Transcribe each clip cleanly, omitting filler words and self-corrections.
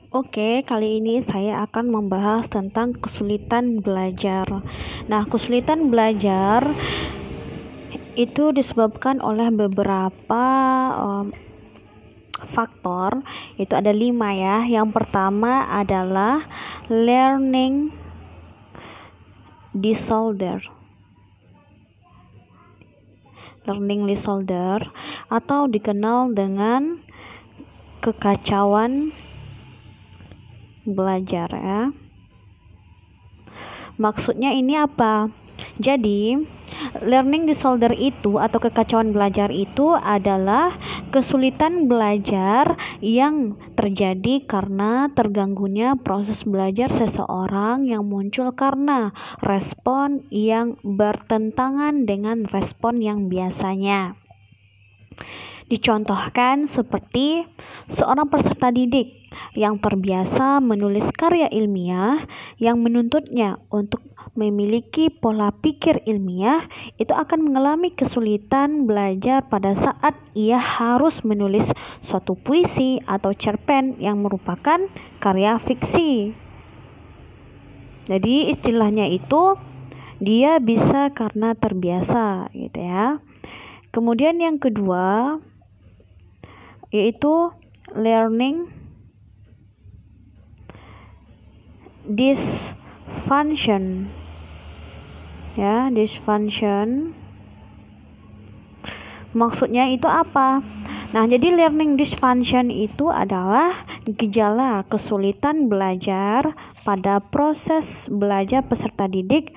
Oke, kali ini saya akan membahas tentang kesulitan belajar. Nah, kesulitan belajar itu disebabkan oleh beberapa faktor. Itu ada 5 ya. Yang pertama adalah learning disorder. Learning disorder atau dikenal dengan kekacauan belajar ya. Maksudnya ini apa? Jadi, learning disorder itu atau kekacauan belajar itu adalah kesulitan belajar yang terjadi karena terganggunya proses belajar seseorang yang muncul karena respon yang bertentangan dengan respon yang biasanya. Dicontohkan seperti seorang peserta didik yang terbiasa menulis karya ilmiah yang menuntutnya untuk memiliki pola pikir ilmiah, itu akan mengalami kesulitan belajar pada saat ia harus menulis suatu puisi atau cerpen yang merupakan karya fiksi. Jadi istilahnya itu dia bisa karena terbiasa gitu ya. Kemudian yang kedua yaitu learning dysfunction ya. Dysfunction maksudnya itu apa? Nah, jadi learning dysfunction itu adalah gejala kesulitan belajar pada proses belajar peserta didik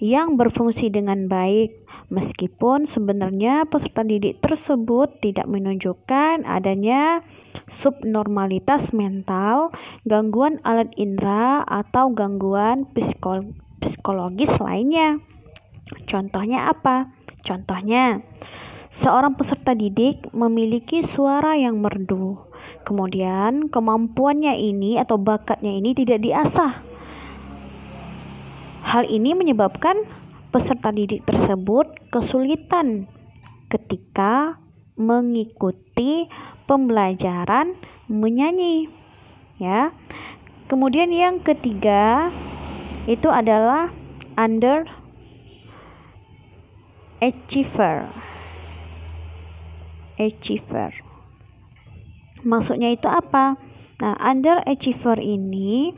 yang berfungsi dengan baik, meskipun sebenarnya peserta didik tersebut tidak menunjukkan adanya subnormalitas mental, gangguan alat indera, atau gangguan psikologis lainnya. Contohnya apa? Contohnya, seorang peserta didik memiliki suara yang merdu, kemudian kemampuannya ini atau bakatnya ini tidak diasah. Hal ini menyebabkan peserta didik tersebut kesulitan ketika mengikuti pembelajaran menyanyi ya. Kemudian yang ketiga itu adalah underachiever. Maksudnya itu apa? Nah, underachiever ini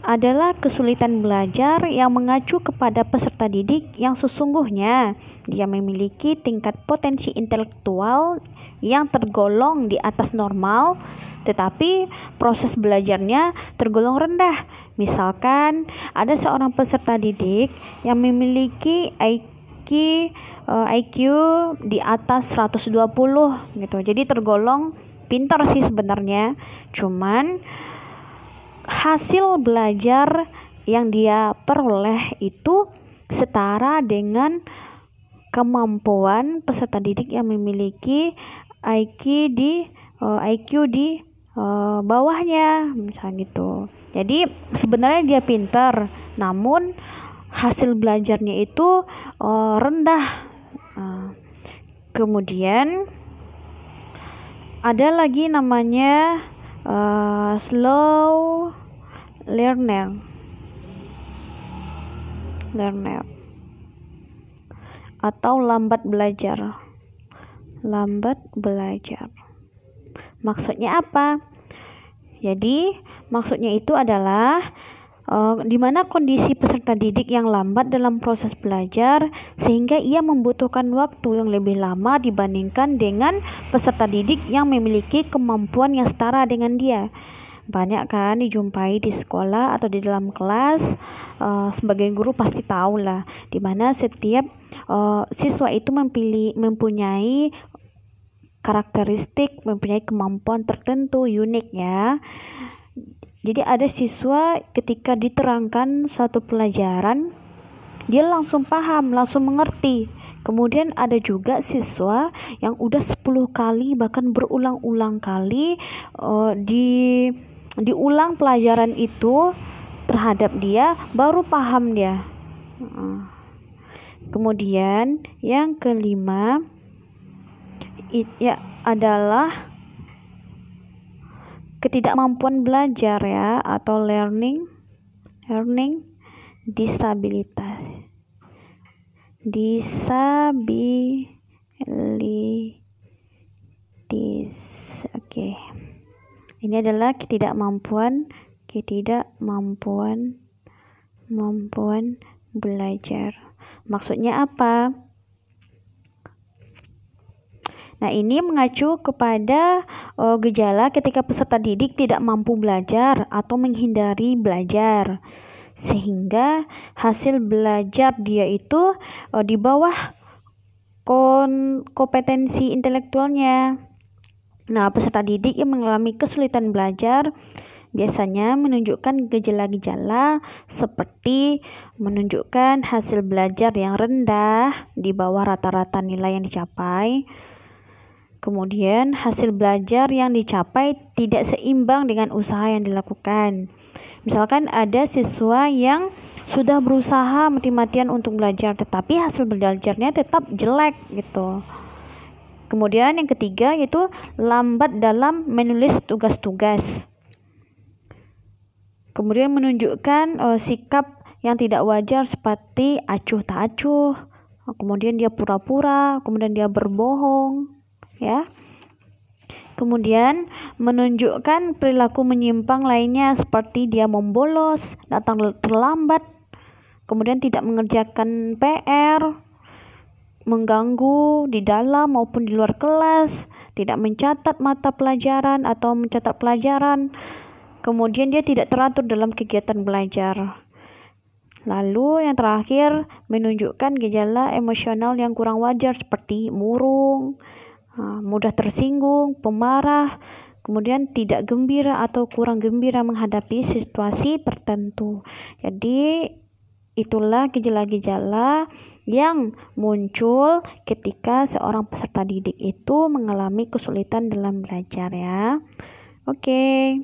adalah kesulitan belajar yang mengacu kepada peserta didik yang sesungguhnya dia memiliki tingkat potensi intelektual yang tergolong di atas normal, tetapi proses belajarnya tergolong rendah. Misalkan ada seorang peserta didik yang memiliki IQ di atas 120 gitu. Jadi tergolong pintar sih sebenarnya. Cuman hasil belajar yang dia peroleh itu setara dengan kemampuan peserta didik yang memiliki IQ di bawahnya, misalnya gitu. Jadi sebenarnya dia pintar, namun hasil belajarnya itu rendah. Kemudian ada lagi namanya slow learner atau lambat belajar. Maksudnya apa? Jadi maksudnya itu adalah di mana kondisi peserta didik yang lambat dalam proses belajar sehingga ia membutuhkan waktu yang lebih lama dibandingkan dengan peserta didik yang memiliki kemampuan yang setara dengan dia. Banyak kan dijumpai di sekolah atau di dalam kelas. Sebagai guru pasti tahu lah, dimana setiap siswa itu mempunyai karakteristik, mempunyai kemampuan tertentu unik ya. Jadi ada siswa ketika diterangkan suatu pelajaran dia langsung paham, langsung mengerti. Kemudian ada juga siswa yang udah 10 kali bahkan berulang-ulang kali diulang pelajaran itu terhadap dia, baru paham dia. Kemudian yang kelima adalah ketidakmampuan belajar ya, atau learning disabilitas. Oke. Ini adalah ketidakmampuan belajar. Maksudnya apa? Nah, ini mengacu kepada gejala ketika peserta didik tidak mampu belajar atau menghindari belajar, sehingga hasil belajar dia itu di bawah kompetensi intelektualnya. Nah, peserta didik yang mengalami kesulitan belajar biasanya menunjukkan gejala-gejala seperti menunjukkan hasil belajar yang rendah di bawah rata-rata nilai yang dicapai. Kemudian hasil belajar yang dicapai tidak seimbang dengan usaha yang dilakukan. Misalkan ada siswa yang sudah berusaha mati-matian untuk belajar, tetapi hasil belajarnya tetap jelek gitu. Kemudian yang ketiga yaitu lambat dalam menulis tugas-tugas. Kemudian menunjukkan sikap yang tidak wajar seperti acuh tak acuh. Kemudian dia pura-pura, kemudian dia berbohong. Ya. Kemudian menunjukkan perilaku menyimpang lainnya seperti dia membolos, datang terlambat, kemudian tidak mengerjakan PR, mengganggu di dalam maupun di luar kelas, tidak mencatat mata pelajaran atau mencatat pelajaran. Kemudian dia tidak teratur dalam kegiatan belajar. Lalu yang terakhir menunjukkan gejala emosional yang kurang wajar seperti murung, mudah tersinggung, pemarah, kemudian tidak gembira atau kurang gembira menghadapi situasi tertentu. Jadi itulah gejala-gejala yang muncul ketika seorang peserta didik itu mengalami kesulitan dalam belajar ya. Oke.